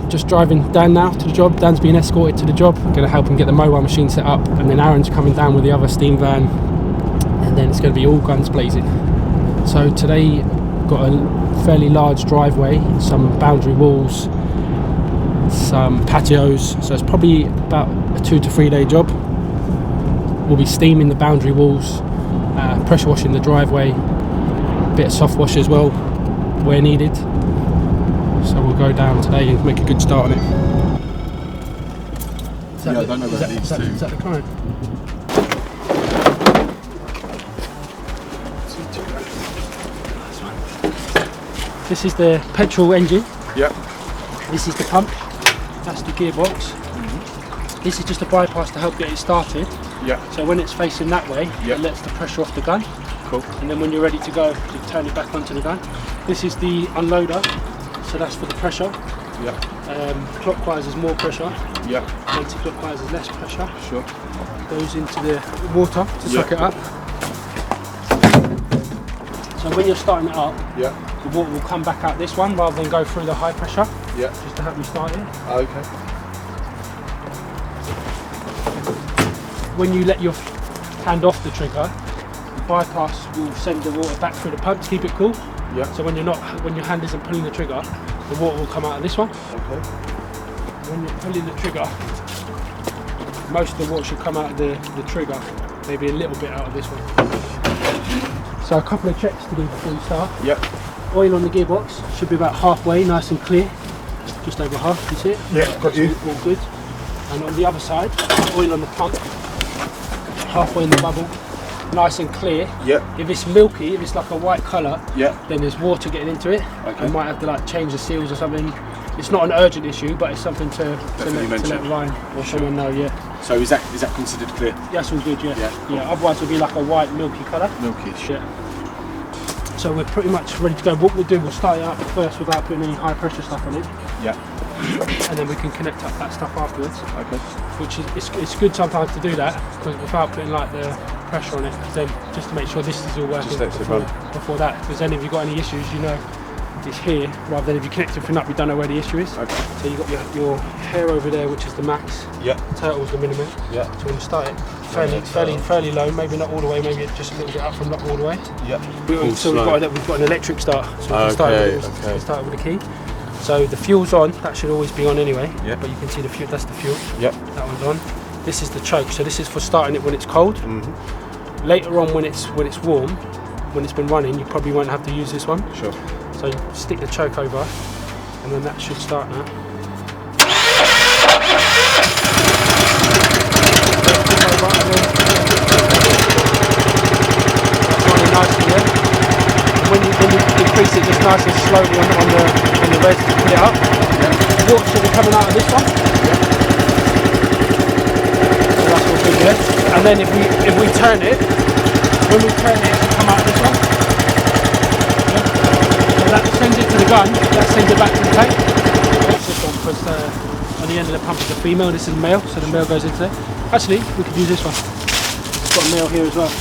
Just driving Dan now to the job. Dan's being escorted to the job. I'm going to help him get the mobile machine set up, and then Aaron's coming down with the other steam van, and then it's going to be all guns blazing. So today got a fairly large driveway, some boundary walls, some patios, so it's probably about a 2 to 3 day job. We'll be steaming the boundary walls, pressure washing the driveway, a bit of soft wash as well where needed. So we'll go down today and make a good start on it. I don't know where it leads to. Is that the client? This is the petrol engine. Yep. This is the pump. That's the gearbox. This is just a bypass to help get it started. Yeah. So when it's facing that way, yep, it lets the pressure off the gun. Cool. And then when you're ready to go, you turn it back onto the gun. This is the unloader. So that's for the pressure. Yeah. Clockwise is more pressure. Yeah. Anti-clockwise is less pressure. Sure. Goes into the water to suck it up. So when you're starting it up, yeah, the water will come back out this one rather than go through the high pressure. Yeah. Just to help you start it. Okay. When you let your hand off the trigger, the bypass will send the water back through the pump to keep it cool. Yeah. So when your hand isn't pulling the trigger, the water will come out of this one. Okay. When you're pulling the trigger, most of the water should come out of the trigger, maybe a little bit out of this one. So a couple of checks to do before you start. Yep. Oil on the gearbox should be about halfway, nice and clear. Just over half, you see it? Yeah, got you. All good. And on the other side, oil on the pump, halfway in the bubble. Nice and clear. Yeah. If it's milky, if it's like a white colour, yeah, then there's water getting into it. Okay. You might have to like change the seals or something. It's not an urgent issue, but it's something to let Ryan or someone know. Yeah. So is that considered clear? That's all good. Yeah. Yeah. Cool. Yeah. Otherwise, it'll be like a white milky colour. Milky. Yeah. So we're pretty much ready to go. What we'll do, we'll start it up first without putting any high pressure stuff on it. Yeah. And then we can connect up that stuff afterwards. Okay. Which is it's good sometimes to do that because without putting like the pressure on it, then just to make sure this is all working before that. Because then if you've got any issues, you know it's here rather than if you connect everything up, you don't know where the issue is. Okay. So you've got your hair over there, which is the max. Yeah. Turtle's the minimum. Yeah. So when you start it fairly low, maybe not all the way, maybe just a little bit up from not all the way. Yeah. So we've got an electric start. So we can start with a key. So the fuel's on, that should always be on anyway. Yeah. But you can see the fuel, that's the fuel. Yep. That one's on. This is the choke, so this is for starting it when it's cold. Later on when it's warm, when it's been running, you probably won't have to use this one. Sure. So you stick the choke over, and then that should start now. That's running nicely, yeah? When you increase it just nice and slowly on the res to put it up. Water should be coming out of this one. So that's all good, yeah? And then if we turn it, when we turn it, it should come out of this one. Yeah? So that sends it to the gun, that sends it back to the tank. That's this one, because on the end of the pump is a female, this is male, so the male goes into there. Actually, we could use this one. It's got a male here as well.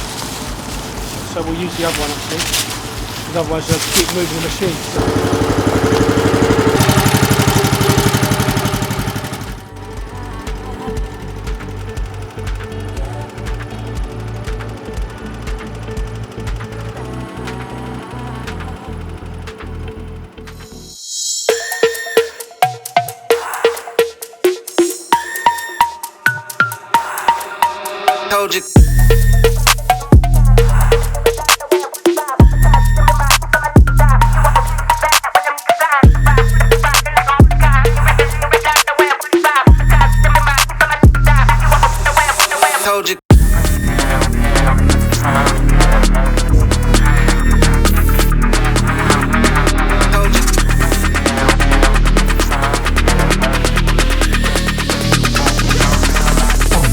So we'll use the other one actually, because otherwise you'll have to keep moving the machine. Told you. Told you.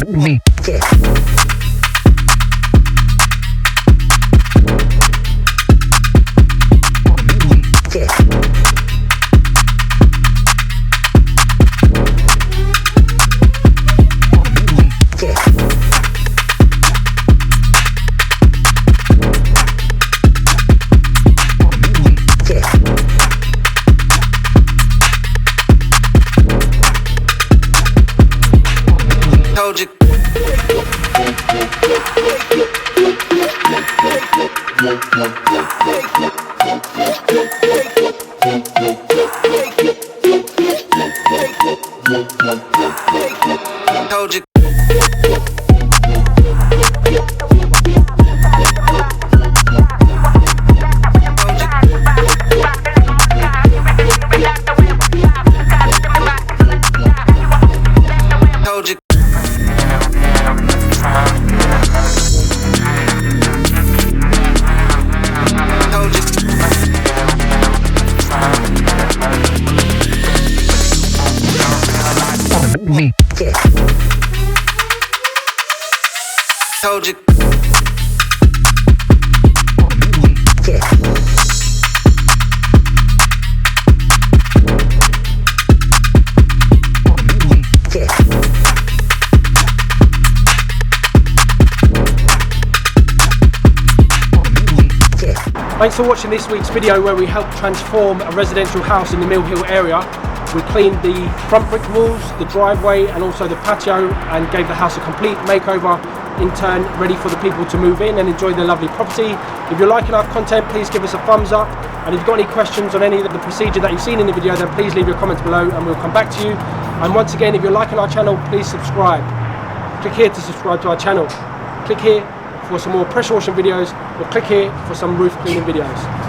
Me. Told you. Told you. Told you. Me. Told you. Thanks for watching this week's video where we helped transform a residential house in the Mill Hill area. We cleaned the front brick walls, the driveway and also the patio and gave the house a complete makeover, in turn ready for the people to move in and enjoy their lovely property. If you're liking our content, please give us a thumbs up, and if you've got any questions on any of the procedure that you've seen in the video, then please leave your comments below and we'll come back to you. And once again, if you're liking our channel, please subscribe. Click here to subscribe to our channel. Click here for some more pressure washing videos, or click here for some roof cleaning videos.